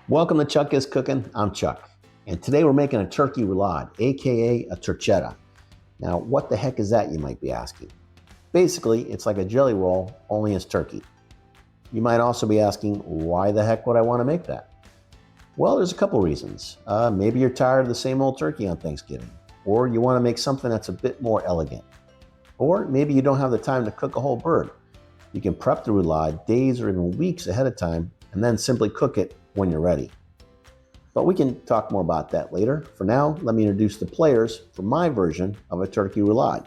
Welcome to Chuck is Cooking. I'm Chuck, and today we're making a turkey roulade, aka a turchetta. Now, what the heck is that, you might be asking? Basically, it's like a jelly roll, only it's turkey. You might also be asking, why the heck would I want to make that? Well, there's a couple reasons. Maybe you're tired of the same old turkey on Thanksgiving, or you want to make something that's a bit more elegant. Or maybe you don't have the time to cook a whole bird. You can prep the roulade days or even weeks ahead of time, and then simply cook it when you're ready. But we can talk more about that later. For now, let me introduce the players for my version of a turkey roulade.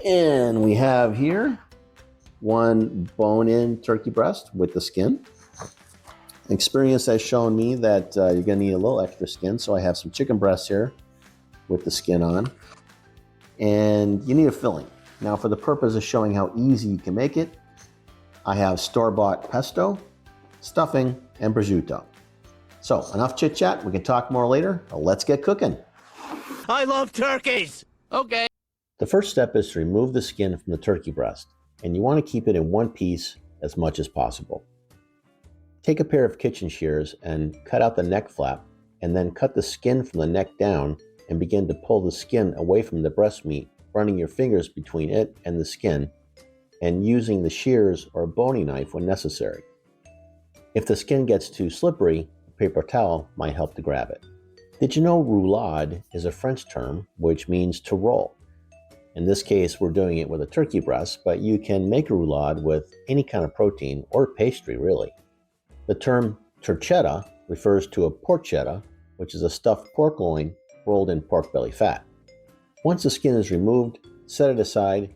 And we have here one bone-in turkey breast with the skin. Experience has shown me that you're going to need a little extra skin, so I have some chicken breasts here with the skin on. And you need a filling. Now, for the purpose of showing how easy you can make it, I have store-bought pesto, stuffing, and prosciutto. So, enough chit-chat. We can talk more later. Let's get cooking. I love turkeys! Okay. The first step is to remove the skin from the turkey breast, and you want to keep it in one piece as much as possible. Take a pair of kitchen shears and cut out the neck flap, and then cut the skin from the neck down and begin to pull the skin away from the breast meat, running your fingers between it and the skin, and using the shears or a boning knife when necessary. If the skin gets too slippery, a paper towel might help to grab it. Did you know roulade is a French term which means to roll? In this case, we're doing it with a turkey breast, but you can make a roulade with any kind of protein or pastry, really. The term turchetta refers to a porchetta, which is a stuffed pork loin rolled in pork belly fat. Once the skin is removed, set it aside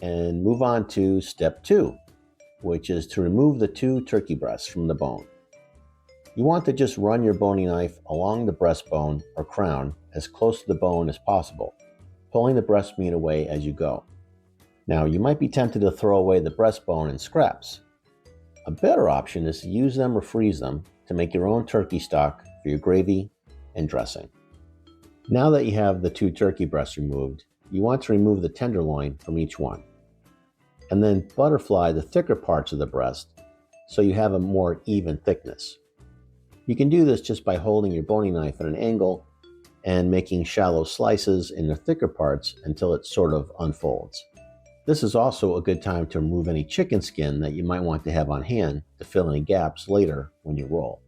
and move on to step 2, which is to remove the 2 turkey breasts from the bone. You want to just run your boning knife along the breastbone or crown as close to the bone as possible, pulling the breast meat away as you go. Now, you might be tempted to throw away the breastbone and scraps. A better option is to use them or freeze them to make your own turkey stock for your gravy and dressing. Now that you have the 2 turkey breasts removed, you want to remove the tenderloin from each one, and then butterfly the thicker parts of the breast so you have a more even thickness. You can do this just by holding your boning knife at an angle and making shallow slices in the thicker parts until it sort of unfolds. This is also a good time to remove any chicken skin that you might want to have on hand to fill any gaps later when you roll.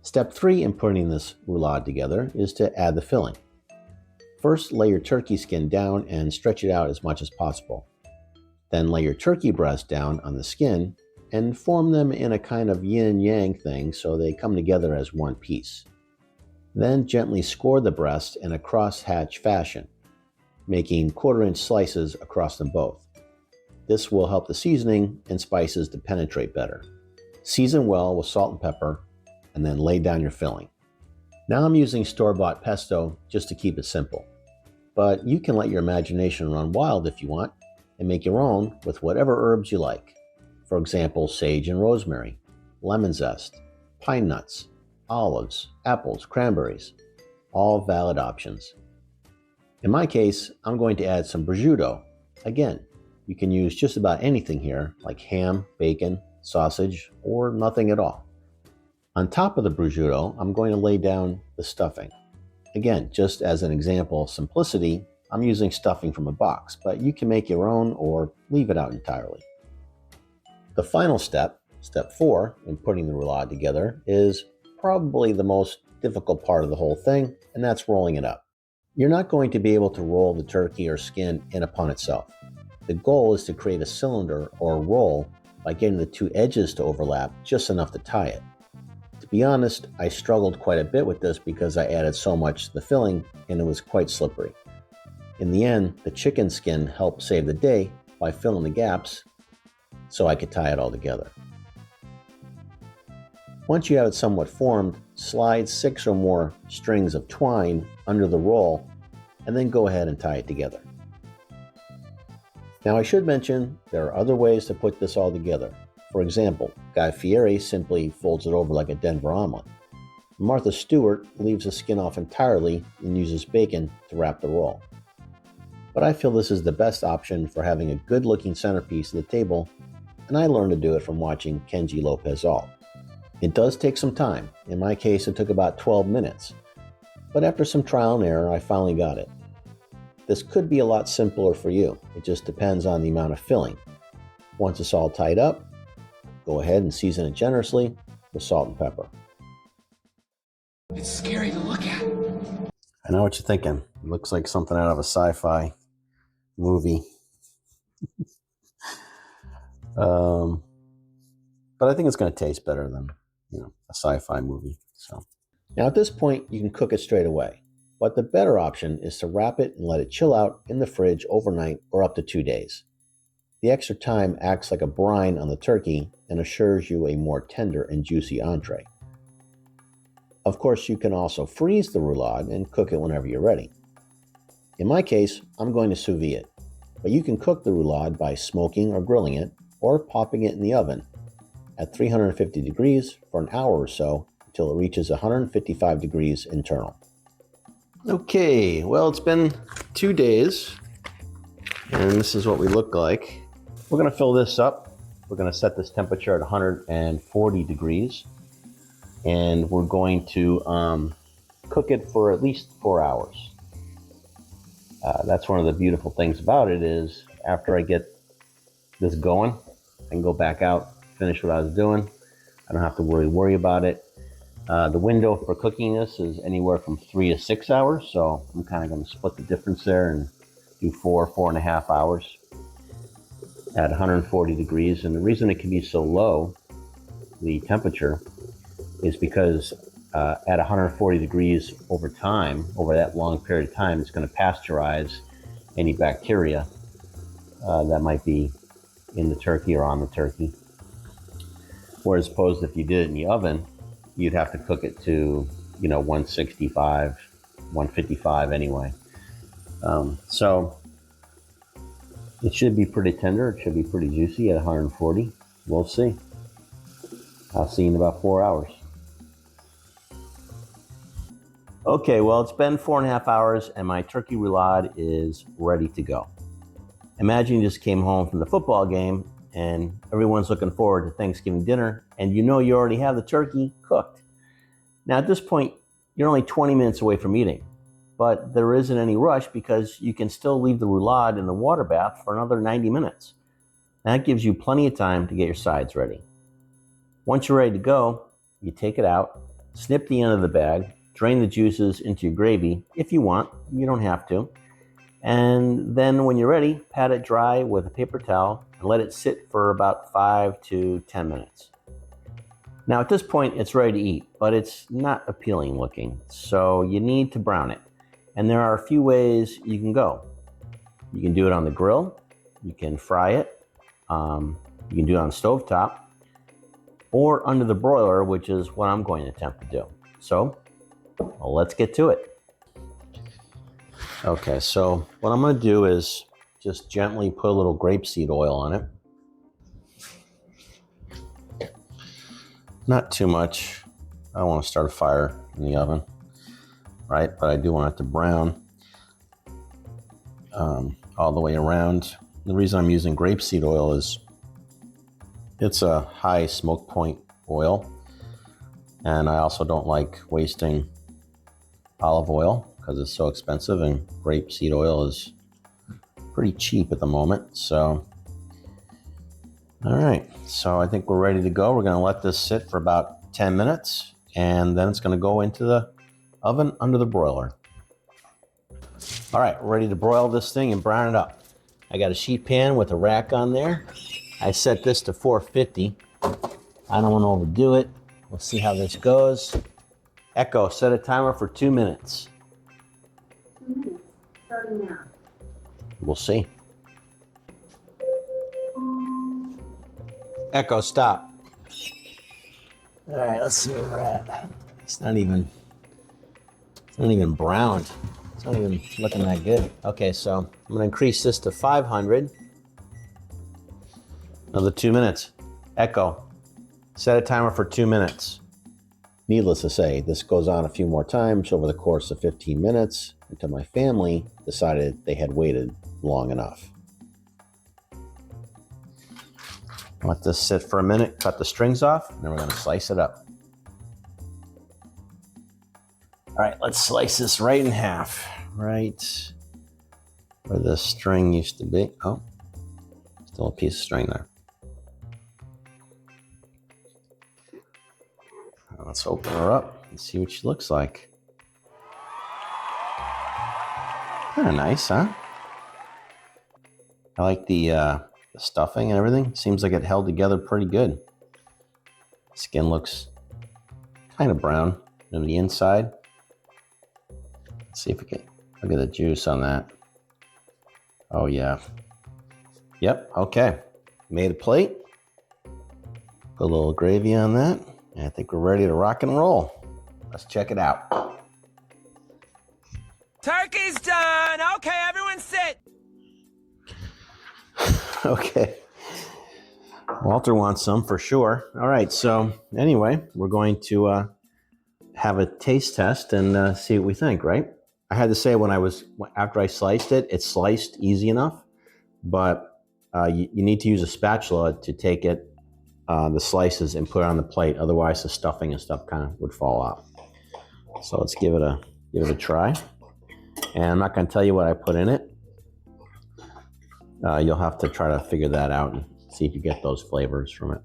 Step 3 in putting this roulade together is to add the filling. First, lay your turkey skin down and stretch it out as much as possible. Then lay your turkey breast down on the skin and form them in a kind of yin-yang thing so they come together as one piece. Then gently score the breast in a cross-hatch fashion, making 1/4-inch slices across them both. This will help the seasoning and spices to penetrate better. Season well with salt and pepper, and then lay down your filling. Now I'm using store-bought pesto just to keep it simple, but you can let your imagination run wild if you want and make your own with whatever herbs you like. For example, sage and rosemary, lemon zest, pine nuts, olives, apples, cranberries, all valid options. In my case, I'm going to add some prosciutto. Again, you can use just about anything here, like ham, bacon, sausage, or nothing at all. On top of the prosciutto, I'm going to lay down the stuffing. Again, just as an example of simplicity, I'm using stuffing from a box, but you can make your own or leave it out entirely. The final step, step 4, in putting the roulade together is probably the most difficult part of the whole thing, and that's rolling it up. You're not going to be able to roll the turkey or skin in upon itself. The goal is to create a cylinder or roll by getting the 2 edges to overlap just enough to tie it. To be honest, I struggled quite a bit with this because I added so much to the filling and it was quite slippery. In the end, the chicken skin helped save the day by filling the gaps so I could tie it all together. Once you have it somewhat formed, slide 6 or more strings of twine under the roll and then go ahead and tie it together. Now I should mention there are other ways to put this all together. For example, Guy Fieri simply folds it over like a Denver omelet. Martha Stewart leaves the skin off entirely and uses bacon to wrap the roll. But I feel this is the best option for having a good-looking centerpiece of the table, and I learned to do it from watching Kenji Lopez Alt. It does take some time. In my case, it took about 12 minutes. But after some trial and error, I finally got it. This could be a lot simpler for you. It just depends on the amount of filling. Once it's all tied up, go ahead and season it generously with salt and pepper. It's scary to look at. I know what you're thinking. It looks like something out of a sci-fi movie. But I think it's going to taste better than, a sci-fi movie. So now at this point, you can cook it straight away. But the better option is to wrap it and let it chill out in the fridge overnight or up to 2 days. The extra time acts like a brine on the turkey and assures you a more tender and juicy entree. Of course, you can also freeze the roulade and cook it whenever you're ready. In my case, I'm going to sous vide it, but you can cook the roulade by smoking or grilling it or popping it in the oven at 350 degrees for an hour or so until it reaches 155 degrees internal. Okay, well, it's been 2 days, and this is what we look like. We're going to fill this up. We're going to set this temperature at 140 degrees, and we're going to cook it for at least 4 hours. That's one of the beautiful things about it is after I get this going, I can go back out, finish what I was doing. I don't have to worry about it. The window for cooking this is anywhere from 3 to 6 hours, so I'm kind of going to split the difference there and do 4.5 hours at 140 degrees. And the reason it can be so low, the temperature, is because at 140 degrees over that long period of time, it's going to pasteurize any bacteria that might be in the turkey or on the turkey. Whereas opposed if you did it in the oven, you'd have to cook it to 165, 155 anyway. So it should be pretty tender. It should be pretty juicy at 140. We'll see. I'll see you in about 4 hours. Okay, well, it's been 4.5 hours and my turkey roulade is ready to go. Imagine you just came home from the football game and everyone's looking forward to Thanksgiving dinner and you already have the turkey cooked. Now at this point, you're only 20 minutes away from eating, but there isn't any rush because you can still leave the roulade in the water bath for another 90 minutes. That gives you plenty of time to get your sides ready. Once you're ready to go, you take it out, snip the end of the bag, drain the juices into your gravy if you want. You don't have to. And then when you're ready, pat it dry with a paper towel and let it sit for about 5 to 10 minutes. Now at this point, it's ready to eat, but it's not appealing looking, so you need to brown it. And there are a few ways you can go. You can do it on the grill, you can fry it, you can do it on stovetop, or under the broiler, which is what I'm going to attempt to do. So, well, let's get to it. Okay, so what I'm going to do is just gently put a little grapeseed oil on it. Not too much. I don't want to start a fire in the oven, right? But I do want it to brown all the way around. The reason I'm using grapeseed oil is it's a high smoke point oil, and I also don't like wasting olive oil because it's so expensive, and grapeseed oil is pretty cheap at the moment. So, all right, so I think we're ready to go. We're going to let this sit for about 10 minutes, and then it's going to go into the oven under the broiler. All right, we're ready to broil this thing and brown it up. I got a sheet pan with a rack on there. I set this to 450. I don't want to overdo it. We'll see how this goes. Echo, set a timer for 2 minutes. 2 minutes, starting now. We'll see. Echo, stop. All right, let's see where we're at. It's not even browned. It's not even looking that good. Okay, so I'm gonna increase this to 500. Another 2 minutes. Echo, set a timer for 2 minutes. Needless to say, this goes on a few more times over the course of 15 minutes until my family decided they had waited long enough. Let this sit for a minute, cut the strings off, and then we're going to slice it up. All right, let's slice this right in half, right where the string used to be. Oh, still a piece of string there. Let's open her up and see what she looks like. Kind of nice, huh? I like the stuffing and everything. Seems like it held together pretty good. Skin looks kind of brown on the inside. Let's see if we can look at the juice on that. Oh yeah. Yep, okay. Made a plate. Put a little gravy on that. And I think we're ready to rock and roll. Let's check it out. Turkey's done. Okay, everyone sit. Okay. Walter wants some for sure. All right, so anyway, we're going to have a taste test and see what we think, right? I had to say after I sliced it, it's sliced easy enough, but you need to use a spatula to take it, the slices, and put it on the plate. Otherwise, the stuffing and stuff kind of would fall out. So let's give it a try. And I'm not going to tell you what I put in it. You'll have to try to figure that out and see if you get those flavors from it.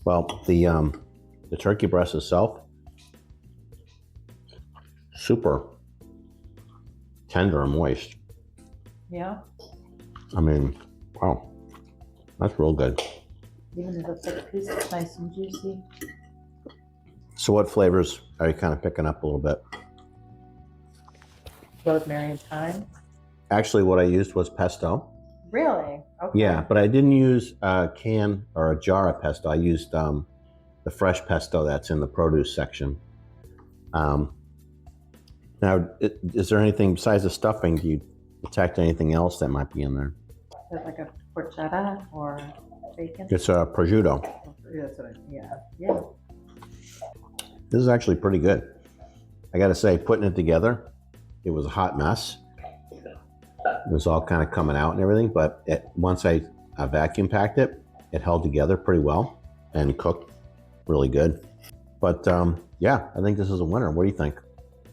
Well, the turkey breast itself, super tender and moist. Yeah. I mean, wow, that's real good. Even if it's like a piece that's nice and juicy. So what flavors are you kind of picking up a little bit? Rosemary and thyme. Actually, what I used was pesto. Really? Okay. Yeah, but I didn't use a can or a jar of pesto. I used the fresh pesto that's in the produce section. Now, is there anything besides the stuffing? Do you detect anything else that might be in there? Is it like a porchetta or bacon? It's a prosciutto. That's what yeah. This is actually pretty good. I got to say, putting it together, it was a hot mess. It was all kind of coming out and everything, but once I vacuum packed it, it held together pretty well and cooked really good. But yeah, I think this is a winner. What do you think?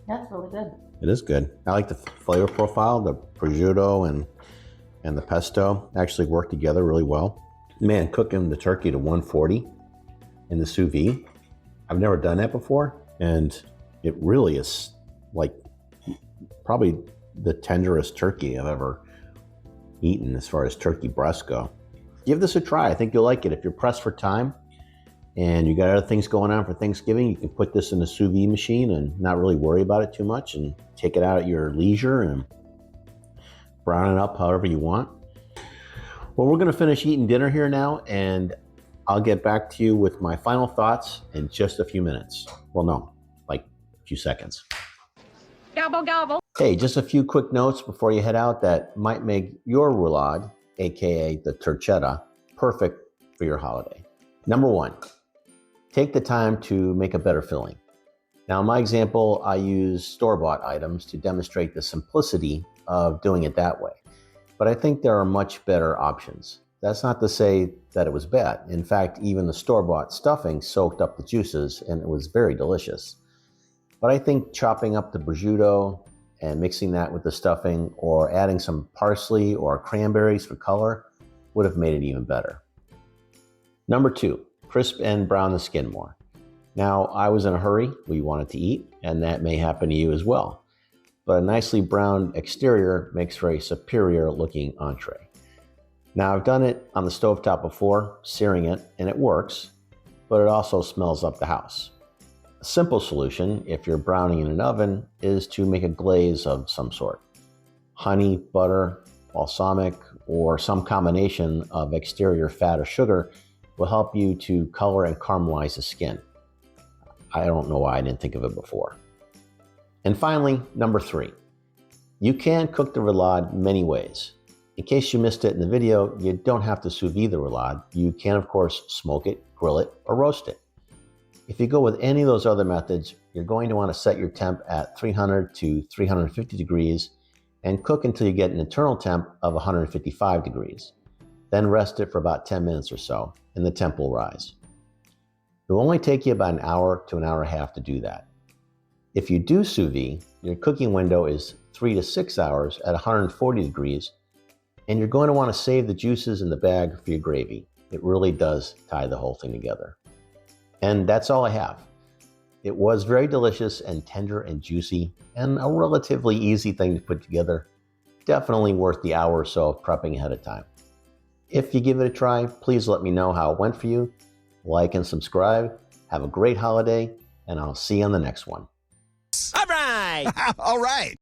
Yeah, it's really good. It is good. I like the flavor profile. The prosciutto and the pesto actually work together really well. Man, cooking the turkey to 140 in the sous vide, I've never done that before, and it really is like probably the tenderest turkey I've ever eaten as far as turkey breasts go. Give this a try. I think you'll like it. If you're pressed for time and you got other things going on for Thanksgiving, you can put this in the sous vide machine and not really worry about it too much and take it out at your leisure and brown it up however you want. Well, we're going to finish eating dinner here now, and I'll get back to you with my final thoughts in just a few minutes. Well, no, like a few seconds. Gobble, gobble. Hey, just a few quick notes before you head out that might make your roulade, aka the Turchetta, perfect for your holiday. Number one, take the time to make a better filling. Now, in my example, I use store-bought items to demonstrate the simplicity of doing it that way. But I think there are much better options. That's not to say that it was bad. In fact, even the store-bought stuffing soaked up the juices and it was very delicious. But I think chopping up the prosciutto and mixing that with the stuffing or adding some parsley or cranberries for color would have made it even better. Number two, crisp and brown the skin more. Now, I was in a hurry, we wanted to eat, and that may happen to you as well. But a nicely browned exterior makes for a superior looking entree. Now, I've done it on the stovetop before, searing it, and it works, but it also smells up the house. A simple solution, if you're browning in an oven, is to make a glaze of some sort. Honey, butter, balsamic, or some combination of exterior fat or sugar will help you to color and caramelize the skin. I don't know why I didn't think of it before. And finally, number three, you can cook the roulade many ways. In case you missed it in the video, you don't have to sous vide the roulade. You can, of course, smoke it, grill it, or roast it. If you go with any of those other methods, you're going to want to set your temp at 300 to 350 degrees and cook until you get an internal temp of 155 degrees. Then rest it for about 10 minutes or so, and the temp will rise. It will only take you about an hour to an hour and a half to do that. If you do sous vide, your cooking window is 3 to 6 hours at 140 degrees, and you're going to want to save the juices in the bag for your gravy. It really does tie the whole thing together. And that's all I have. It was very delicious and tender and juicy, and a relatively easy thing to put together. Definitely worth the hour or so of prepping ahead of time. If you give it a try, please let me know how it went for you. Like and subscribe. Have a great holiday, and I'll see you on the next one. All right. All right.